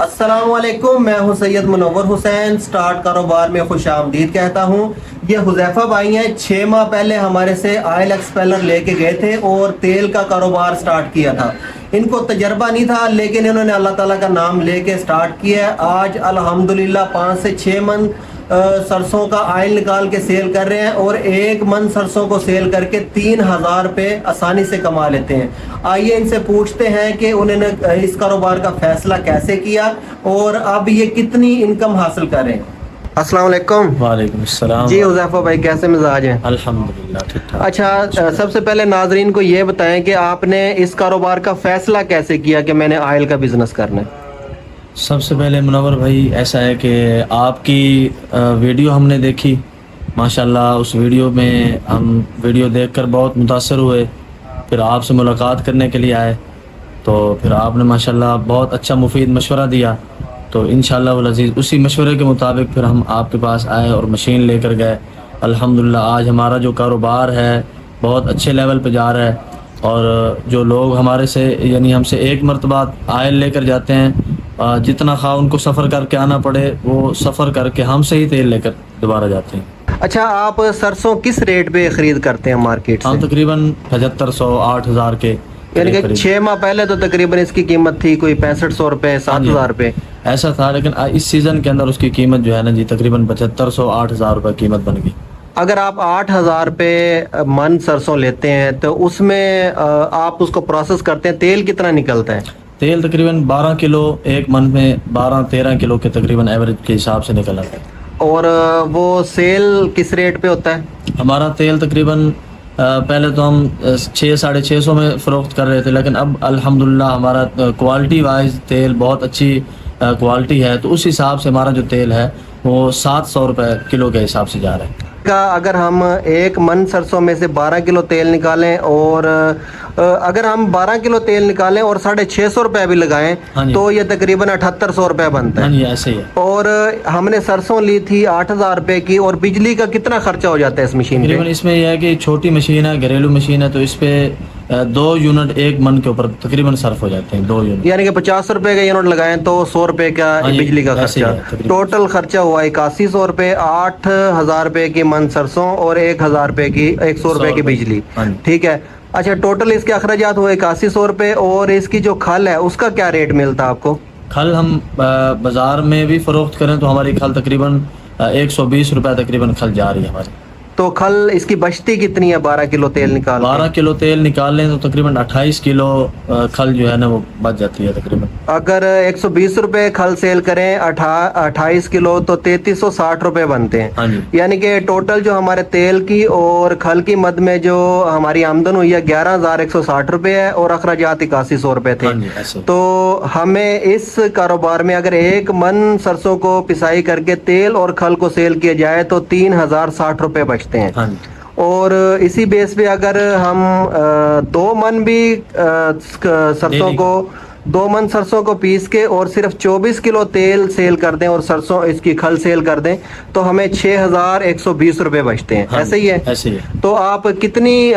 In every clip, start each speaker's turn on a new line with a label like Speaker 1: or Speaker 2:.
Speaker 1: السلام علیکم، میں ہوں سید منور حسین، سٹارٹ کاروبار میں خوش آمدید کہتا ہوں۔ یہ حذیفہ بھائی ہیں، 6 ماہ پہلے ہمارے سے آئل ایکسپیلر لے کے گئے تھے اور تیل کا کاروبار سٹارٹ کیا تھا۔ ان کو تجربہ نہیں تھا، لیکن انہوں نے اللہ تعالیٰ کا نام لے کے سٹارٹ کیا ہے۔ آج الحمدللہ 5 سے 6 من سرسوں کا آئل نکال کے سیل کر رہے ہیں اور 1 من سرسوں کو سیل کر کے 3000 روپے آسانی سے کما لیتے ہیں۔ آئیے ان سے پوچھتے ہیں کہ انہوں نے اس کاروبار کا فیصلہ کیسے کیا اور اب یہ کتنی انکم حاصل کر رہے ہیں۔ السلام علیکم۔
Speaker 2: وعلیکم السلام۔
Speaker 1: جی حذیفہ بھائی، کیسے مزاج ہیں؟
Speaker 2: الحمدللہ ٹھیک ٹھاک۔
Speaker 1: اچھا، سب سے پہلے ناظرین کو یہ بتائیں کہ آپ نے اس کاروبار کا فیصلہ کیسے کیا کہ میں نے آئل کا بزنس کرنا ہے؟
Speaker 2: سب سے پہلے منور بھائی ایسا ہے کہ آپ کی ویڈیو ہم نے دیکھی، ماشاءاللہ اس ویڈیو میں ہم ویڈیو دیکھ کر بہت متاثر ہوئے، پھر آپ سے ملاقات کرنے کے لیے آئے، تو پھر آپ نے ماشاءاللہ بہت اچھا مفید مشورہ دیا، تو انشاءاللہ العزیز اسی مشورے کے مطابق پھر ہم آپ کے پاس آئے اور مشین لے کر گئے۔ الحمدللہ آج ہمارا جو کاروبار ہے بہت اچھے لیول پہ جا رہا ہے، اور جو لوگ ہمارے سے یعنی ہم سے ایک مرتبہ آئل لے کر جاتے ہیں، جتنا خواہ ان کو سفر کر کے آنا پڑے وہ سفر کر کے ہم سے ہی تیل لے کر دوبارہ جاتے ہیں۔
Speaker 1: اچھا، آپ سرسوں کس ریٹ پہ خرید کرتے ہیں مارکیٹ سے؟
Speaker 2: ہم تقریباً 7500 8000 کے،
Speaker 1: یعنی کہ 6 ماہ پہلے تو تقریباً اس کی قیمت تھی کوئی 6500 روپے 7000 روپے
Speaker 2: ایسا تھا، لیکن اس سیزن کے اندر اس کی قیمت جو ہے نا جی تقریباً 7500 8000 روپے قیمت بن گئی۔
Speaker 1: اگر آپ 8000 روپے من سرسوں لیتے ہیں تو اس میں آپ اس کو پروسیس کرتے ہیں، تیل کتنا نکلتا ہے؟
Speaker 2: تیل تقریباً 12 کلو ایک من میں 12-13 کلو کے تقریباً ایوریج کے حساب سے نکل آتا ہے۔
Speaker 1: اور وہ سیل کس ریٹ پہ ہوتا ہے؟
Speaker 2: ہمارا تیل تقریباً پہلے تو ہم 600-650 میں فروخت کر رہے تھے، لیکن اب الحمدللہ ہمارا کوالٹی وائز تیل بہت اچھی کوالٹی ہے، تو اس حساب سے ہمارا جو تیل ہے وہ 700 روپے کلو کے حساب سے جا رہا ہے۔
Speaker 1: اگر ہم 1 من سرسوں میں سے 12 کلو تیل نکالیں اور اگر ہم 12 کلو تیل نکالیں اور 650 روپے بھی لگائیں تو یہ تقریباً 7800 روپے بنتا ہے۔
Speaker 2: ایسے ہی ہے۔
Speaker 1: اور ہم نے سرسوں لی تھی 8000 روپے کی، اور بجلی کا کتنا خرچہ ہو جاتا ہے اس مشین
Speaker 2: تقریباً اس میں یہ ہے کہ چھوٹی مشین ہے، گھریلو مشین ہے، تو اس پہ 2 یونٹ 1 من کے اوپر تقریباً صرف ہو جاتے ہیں، 2 یونٹ
Speaker 1: یعنی کہ 50 روپے کا یونٹ لگائیں تو 100 روپے کا بجلی کا خرچہ، ٹوٹل خرچہ ہوا 8100 روپے، 8000 روپے کی من سرسوں اور 1000 روپے کی 100 روپے کی بجلی، ٹھیک ہے۔ اچھا، ٹوٹل اس کے اخراجات ہوئے 8100 روپے، اور اس کی جو کھل ہے اس کا کیا ریٹ ملتا آپ کو؟
Speaker 2: کھل ہم بازار میں بھی فروخت کریں تو ہماری کھل تقریباً 120 روپے تقریباً کھل جا رہی ہے ہماری۔ تو
Speaker 1: کھل اس کی بچتی کتنی ہے 12 کلو تیل نکال؟
Speaker 2: 12 کلو تیل نکال لیں تو تقریباً 28 کلو کھل جو ہے نا وہ بچ جاتی ہے تقریباً۔
Speaker 1: اگر 120 روپے کھل سیل کریں 28 کلو تو 3360 روپے بنتے ہیں، یعنی کہ ٹوٹل جو ہمارے تیل کی اور کھل کی مد میں جو ہماری آمدن ہوئی ہے 11160 روپے ہے، اور اخراجات 8100 روپے تھے۔ تو ہمیں اس کاروبار میں اگر 1 من سرسوں کو پسائی کر کے تیل اور کھل کو سیل کیا جائے تو 3060 روپے بچتے ہیں۔ اور اسی بیس پہ اگر ہم 2 من بھی سرسوں کو 2 من سرسوں کو پیس کے اور صرف 24 کلو تیل سیل کر دیں اور سرسوں اس کی کھل سیل کر دیں تو ہمیں 6120 روپے بچتے ہیں۔ ایسے ہی ہے؟ تو آپ کتنی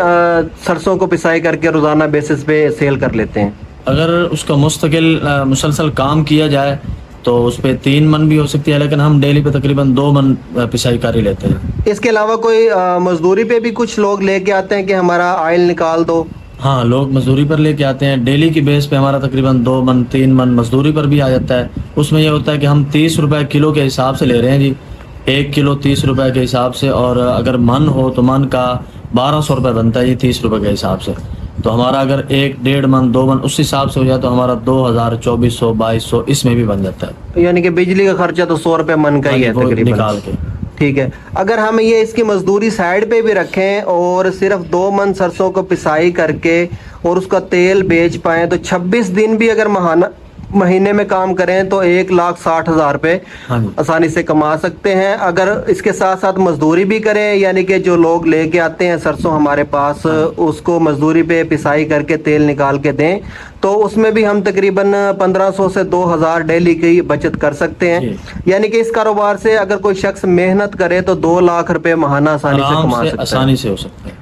Speaker 1: سرسوں کو پسائی کر کے روزانہ بیسس پہ سیل کر لیتے ہیں؟
Speaker 2: اگر اس کا مستقل مسلسل کام کیا جائے تو اس پہ 3 من بھی ہو سکتی ہے، لیکن ہم ڈیلی پہ تقریباً 2 من پسائی کر ہی لیتے ہیں۔
Speaker 1: اس کے علاوہ کوئی مزدوری پہ بھی کچھ لوگ لے کے آتے ہیں کہ ہمارا آئل نکال دو؟
Speaker 2: ہاں، لوگ مزدوری پر لے کے آتے ہیں، ڈیلی کی بیس پہ ہمارا تقریباً 2 من 3 من مزدوری پر بھی آ جاتا ہے۔ اس میں یہ ہوتا ہے کہ ہم 30 روپے کلو کے حساب سے لے رہے ہیں جی، 1 کلو 30 روپے کے حساب سے، اور اگر من ہو تو من کا 1200 روپے بنتا ہے جی 30 روپے کے حساب سے۔ تو ہمارا اگر 1-1.5 من 2 من اس حساب سے ہو جائے تو ہمارا 2000 2400 2200 اس میں بھی بن جاتا ہے،
Speaker 1: یعنی کہ بجلی کا خرچہ تو 100 روپے من کا ہی ہے تقریباً
Speaker 2: نکال کے۔
Speaker 1: ٹھیک ہے، اگر ہم یہ اس کی مزدوری سائڈ پہ بھی رکھیں اور صرف 2 من سرسوں کو پسائی کر کے اور اس کا تیل بیچ پائیں تو 26 دن بھی اگر مہینے میں کام کریں تو 1,60,000 روپے آسانی سے کما سکتے ہیں۔ اگر اس کے ساتھ ساتھ مزدوری بھی کریں، یعنی کہ جو لوگ لے کے آتے ہیں سرسوں ہمارے پاس اس کو مزدوری پہ پسائی کر کے تیل نکال کے دیں تو اس میں بھی ہم تقریباً 1500 سے 2000 ڈیلی کی بچت کر سکتے ہیں۔ یعنی کہ اس کاروبار سے اگر کوئی شخص محنت کرے تو 2 لاکھ روپے ماہانہ آسانی سے کما سکتا ہے۔
Speaker 2: آسانی سے ہو سکتا ہے۔